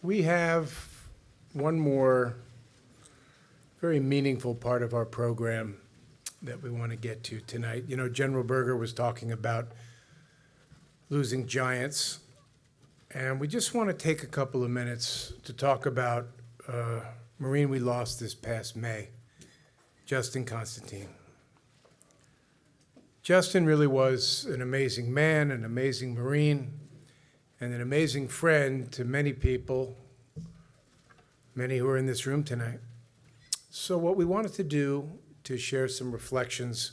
We have one more very meaningful part of our program that we want to get to tonight. You know, General Berger was talking about losing giants, and we just want to take a couple of minutes to talk about a Marine we lost this past May, Justin Constantine. Justin really was an amazing man, an amazing Marine, and an amazing friend to many people, many who are in this room tonight. So what we wanted to do to share some reflections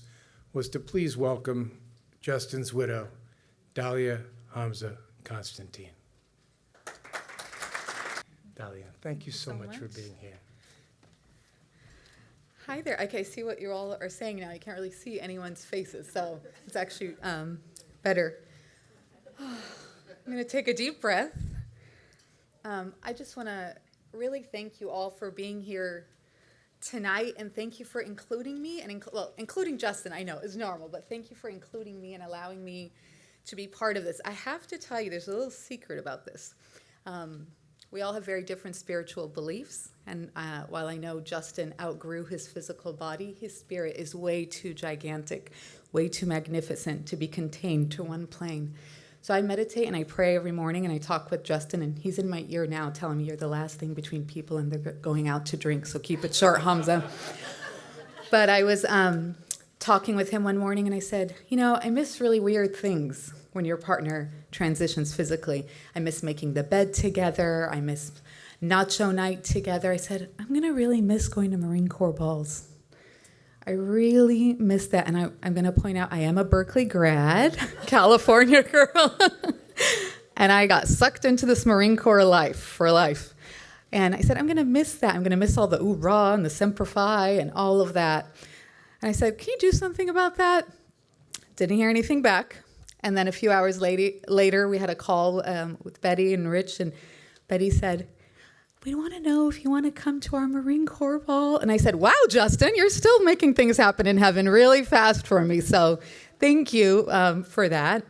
was to please welcome Justin's widow, Dahlia Hamza Constantine. Dahlia, thank you so much for being here. Hi there. Okay, I see what you all are saying now. I can't really see anyone's faces, so it's actually better. I'm going to take a deep breath. I just want to really thank you all for being here tonight, and thank you for including me, and including Justin, I know, is normal, but thank you for including me and allowing me to be part of this. I have to tell you, there's a little secret about this. We all have very different spiritual beliefs, and while I know Justin outgrew his physical body, his spirit is way too gigantic, way too magnificent to be contained to one plane. So I meditate and I pray every morning, and I talk with Justin, and he's in my ear now telling me you're the last thing between people and they're going out to drink, so keep it short, Hamza. But I was talking with him one morning, and I said, you know, I miss really weird things when your partner transitions physically. I miss making the bed together. I miss nacho night together. I said, I'm going to really miss going to Marine Corps balls. I really miss that. And I'm going to point out I am a Berkeley grad, California girl. And I got sucked into this Marine Corps life for life. And I said, I'm going to miss that. I'm going to miss all the oorah and the Semper Fi and all of that. And I said, can you do something about that? Didn't hear anything back. And then a few hours later, we had a call with Betty and Rich, and Betty said, we want to know if you want to come to our Marine Corps ball. And I said, wow, Justin, you're still making things happen in heaven really fast for me. So thank you for that.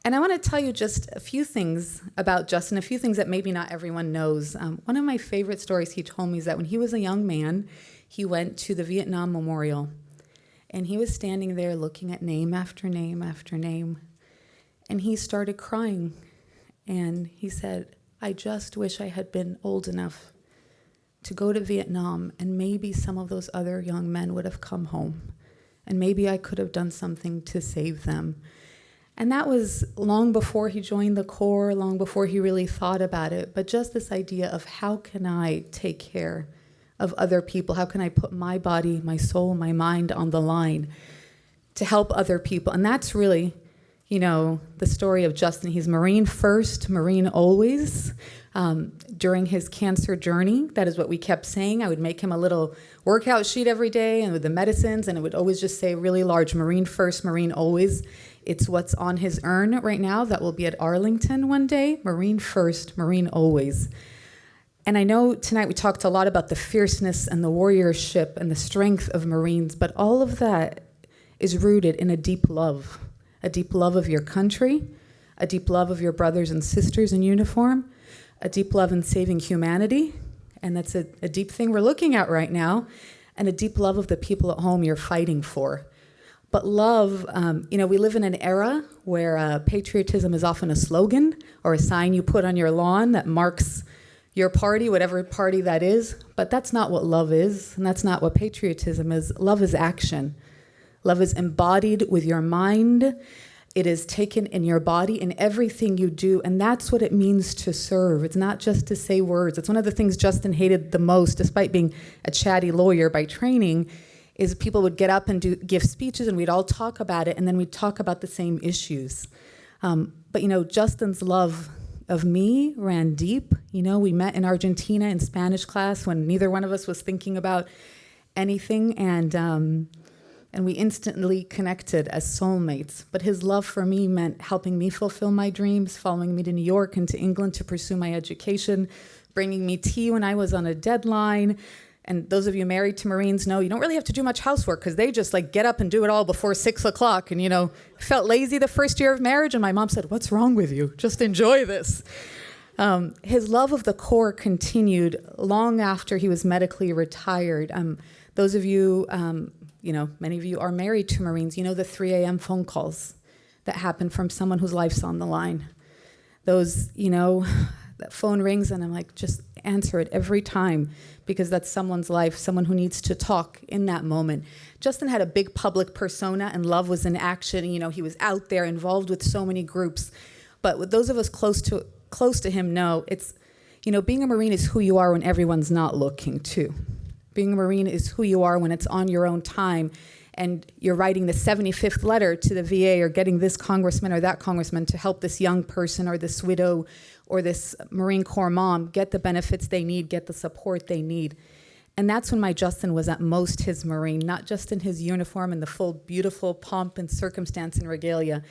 And I want to tell you just a few things about Justin, a few things that maybe not everyone knows. One of my favorite stories he told me is that when he was a young man, he went to the Vietnam Memorial. And he was standing there looking at name after name after name. And he started crying. And he said, I just wish I had been old enough to go to Vietnam, and maybe some of those other young men would have come home. And maybe I could have done something to save them. And that was long before he joined the Corps, long before he really thought about it. But just this idea of how can I take care of other people? How can I put my body, my soul, my mind on the line to help other people? And that's really, you know, the story of Justin. He's Marine first, Marine always. During his cancer journey, that is what we kept saying. I would make him a little workout sheet every day and with the medicines, and it would always just say really large, Marine first, Marine always. It's what's on his urn right now that will be at Arlington one day, Marine first, Marine always. And I know tonight we talked a lot about the fierceness and the warriorship and the strength of Marines, but all of that is rooted in a deep love of your country, a deep love of your brothers and sisters in uniform, a deep love in saving humanity, and that's a deep thing we're looking at right now, and a deep love of the people at home you're fighting for. But love, you know, we live in an era where patriotism is often a slogan or a sign you put on your lawn that marks your party, whatever party that is, but that's not what love is, and that's not what patriotism is. Love is action. Love is embodied with your mind. It is taken in your body in everything you do, and that's what it means to serve. It's not just to say words. It's one of the things Justin hated the most, despite being a chatty lawyer by training, is people would get up and give speeches, and we'd all talk about it, and then we'd talk about the same issues. But, you know, Justin's love of me ran deep. You know, we met in Argentina in Spanish class when neither one of us was thinking about anything, and we instantly connected as soulmates. But his love for me meant helping me fulfill my dreams, following me to New York and to England to pursue my education, bringing me tea when I was on a deadline. And those of you married to Marines know you don't really have to do much housework because they just like get up and do it all before 6 o'clock. And, you know, felt lazy the first year of marriage. And my mom said, what's wrong with you? Just enjoy this. His love of the Corps continued long after he was medically retired. Those of you, many of you are married to Marines. You know the 3 a.m. phone calls that happen from someone whose life's on the line. Those, that phone rings and I'm like, just answer it every time because that's someone's life, someone who needs to talk in that moment. Justin had a big public persona and love was in action. He was out there involved with so many groups. But with those of us close to him know it's, being a Marine is who you are when everyone's not looking too. Being a Marine is who you are when it's on your own time and you're writing the 75th letter to the VA or getting this congressman or that congressman to help this young person or this widow or this Marine Corps mom get the benefits they need, get the support they need. And that's when my Justin was at most his Marine, not just in his uniform and the full beautiful pomp and circumstance and regalia,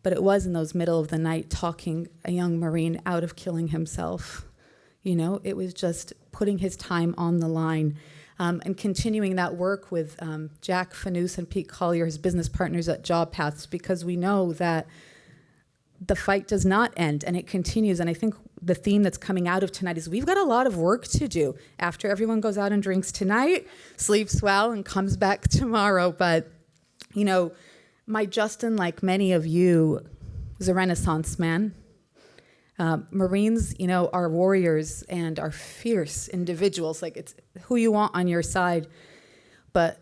but it was in those middle of the night talking a young Marine out of killing himself. It was just putting his time on the line. And continuing that work with Jack Fanous and Pete Collier, his business partners at Job Paths, because we know that the fight does not end and it continues. And I think the theme that's coming out of tonight is we've got a lot of work to do after everyone goes out and drinks tonight, sleeps well, and comes back tomorrow. But, my Justin, like many of you, was a Renaissance man. Marines, are warriors and are fierce individuals. Like it's who you want on your side. But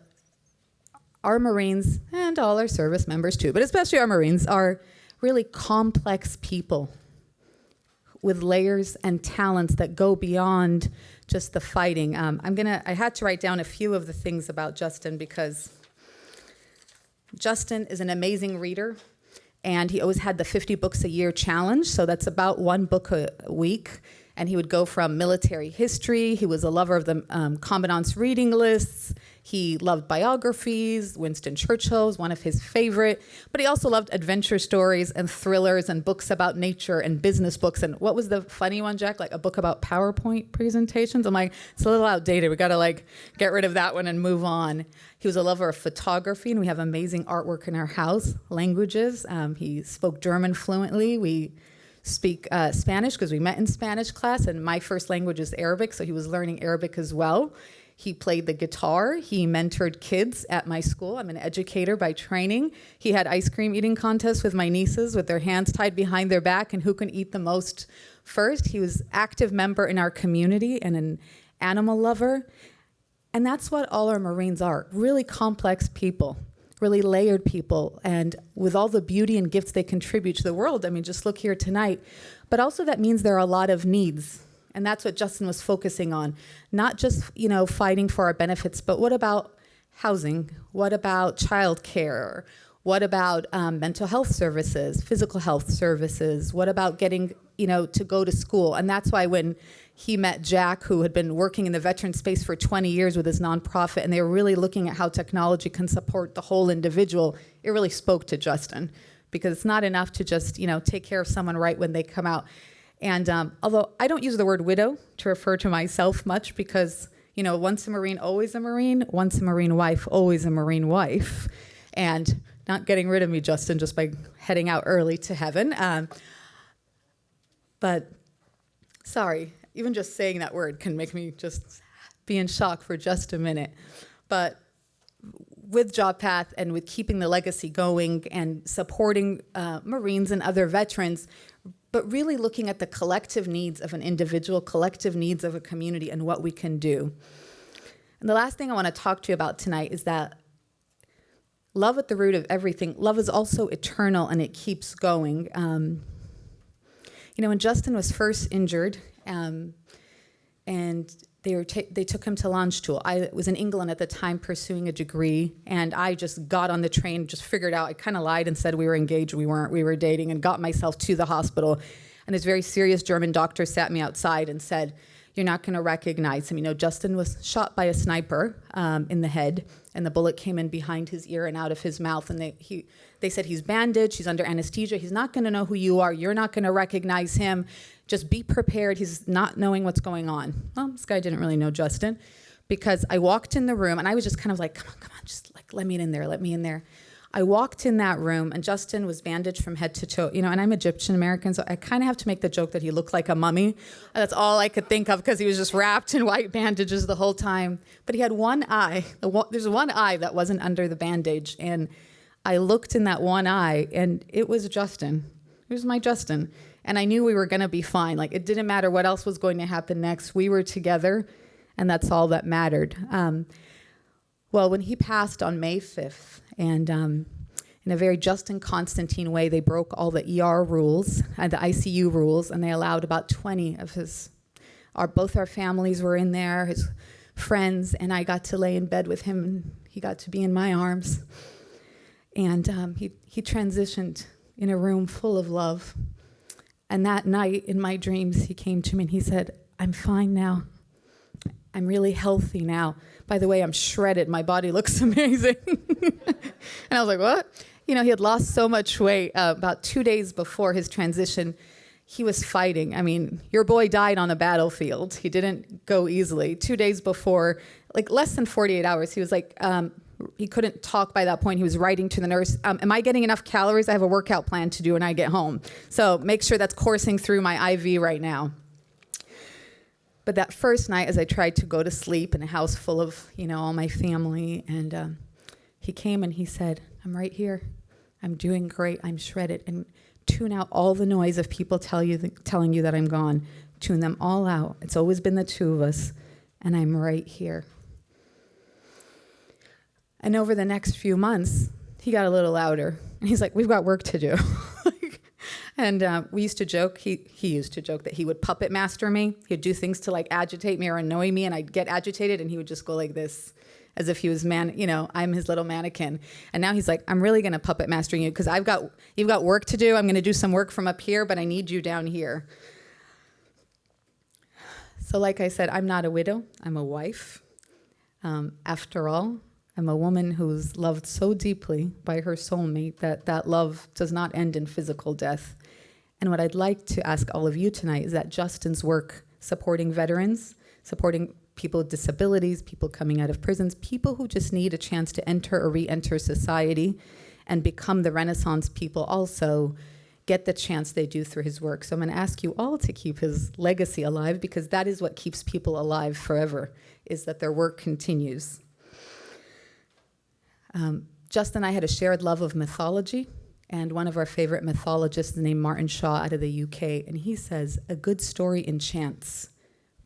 our Marines, and all our service members too, but especially our Marines, are really complex people with layers and talents that go beyond just the fighting. I had to write down a few of the things about Justin because Justin is an amazing reader. And he always had the 50 books a year challenge, so that's about 1 book a week. And he would go from military history. He was a lover of the commandant's reading lists. He loved biographies. Winston Churchill was one of his favorite. But he also loved adventure stories and thrillers and books about nature and business books. And what was the funny one, Jack? Like a book about PowerPoint presentations? I'm like, it's a little outdated. We got to get rid of that one and move on. He was a lover of photography, and we have amazing artwork in our house. Languages. He spoke German fluently. We speak Spanish because we met in Spanish class, and my first language is Arabic, so he was learning Arabic as well. He played the guitar. He mentored kids at my school. I'm an educator by training. He had ice cream eating contests with my nieces with their hands tied behind their back and who can eat the most first. He was active member in our community and an animal lover. And that's what all our Marines are, really complex people, really layered people, and with all the beauty and gifts they contribute to the world. Just look here tonight. But also that means there are a lot of needs. And that's what Justin was focusing on. Not just, fighting for our benefits, but what about housing? What about childcare? What about mental health services, physical health services? What about getting, to go to school? And that's why when he met Jack, who had been working in the veteran space for 20 years with his nonprofit, and they were really looking at how technology can support the whole individual, it really spoke to Justin, because it's not enough to just, take care of someone right when they come out. And although I don't use the word widow to refer to myself much because, once a Marine, always a Marine, once a Marine wife, always a Marine wife. And not getting rid of me, Justin, just by heading out early to heaven. But sorry, even just saying that word can make me just be in shock for just a minute. But with Job Path and with keeping the legacy going and supporting Marines and other veterans, but really looking at the collective needs of an individual, collective needs of a community, and what we can do. And the last thing I want to talk to you about tonight is that love at the root of everything. Love is also eternal, and it keeps going. When Justin was first injured, and they took him to Landstuhl. I was in England at the time pursuing a degree, and I just got on the train, just figured out, I kind of lied and said we were engaged, we weren't, we were dating, and got myself to the hospital. And this very serious German doctor sat me outside and said, you're not going to recognize him. Justin was shot by a sniper in the head, and the bullet came in behind his ear and out of his mouth. And they said, he's bandaged, he's under anesthesia, he's not going to know who you are, you're not going to recognize him. Just be prepared, he's not knowing what's going on. Well, this guy didn't really know Justin, because I walked in the room, and I was just kind of like, come on, just let me in there. I walked in that room, and Justin was bandaged from head to toe. You know, and I'm Egyptian American, so I kind of have to make the joke that he looked like a mummy. That's all I could think of because he was just wrapped in white bandages the whole time. But he had one eye. There's one eye that wasn't under the bandage, and I looked in that one eye, and it was Justin. It was my Justin. And I knew we were going to be fine. Like, it didn't matter what else was going to happen next. We were together, and that's all that mattered. Well, when he passed on May 5th, and in a very Justin Constantine way, they broke all the ER rules and the ICU rules, and they allowed about 20 of both our families were in there, his friends, and I got to lay in bed with him, and he got to be in my arms. And he transitioned in a room full of love. And that night, in my dreams, he came to me and he said, "I'm fine now. I'm really healthy now. By the way, I'm shredded. My body looks amazing." And I was like, what? You know, he had lost so much weight. About 2 days before his transition, he was fighting. I mean, your boy died on the battlefield. He didn't go easily. 2 days before, like less than 48 hours, he was like, he couldn't talk by that point. He was writing to the nurse, "Am I getting enough calories? I have a workout plan to do when I get home. So make sure that's coursing through my IV right now." But that first night, as I tried to go to sleep in a house full of, you know, all my family, and he came and he said, "I'm right here. I'm doing great. I'm shredded. And tune out all the noise of people telling you that I'm gone. Tune them all out. It's always been the two of us, and I'm right here." And over the next few months, he got a little louder. And he's like, "We've got work to do." And we used to joke, he used to joke that he would puppet master me. He'd do things to like agitate me or annoy me, and I'd get agitated, and he would just go like this, as if he was I'm his little mannequin. And now he's like, "I'm really gonna puppet master you because you've got work to do. I'm gonna do some work from up here, but I need you down here." So like I said, I'm not a widow, I'm a wife. After all, I'm a woman who's loved so deeply by her soulmate that love does not end in physical death. And what I'd like to ask all of you tonight is that Justin's work supporting veterans, supporting people with disabilities, people coming out of prisons, people who just need a chance to enter or re-enter society and become the Renaissance people also get the chance they do through his work. So I'm going to ask you all to keep his legacy alive, because that is what keeps people alive forever, is that their work continues. Justin and I had a shared love of mythology, and one of our favorite mythologists is named Martin Shaw out of the UK, and he says, "A good story enchants,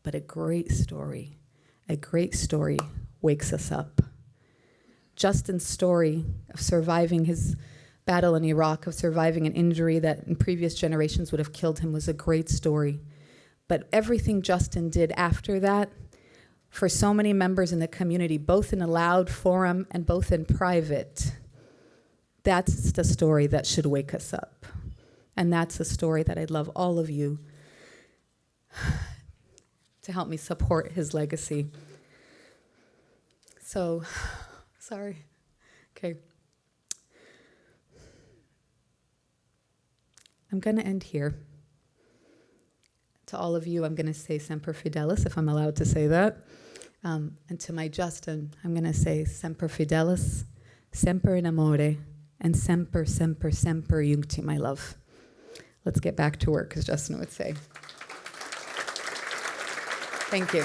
but a great story wakes us up." Justin's story of surviving his battle in Iraq, of surviving an injury that in previous generations would have killed him, was a great story. But everything Justin did after that, for so many members in the community, both in a loud forum and both in private, that's the story that should wake us up. And that's the story that I'd love all of you to help me support his legacy. So, sorry. Okay. I'm going to end here. To all of you, I'm going to say Semper Fidelis, if I'm allowed to say that. And to my Justin, I'm going to say Semper Fidelis, Semper in Amore, and Semper, Semper, Semper Juncti, my love. Let's get back to work, as Justin would say. Thank you.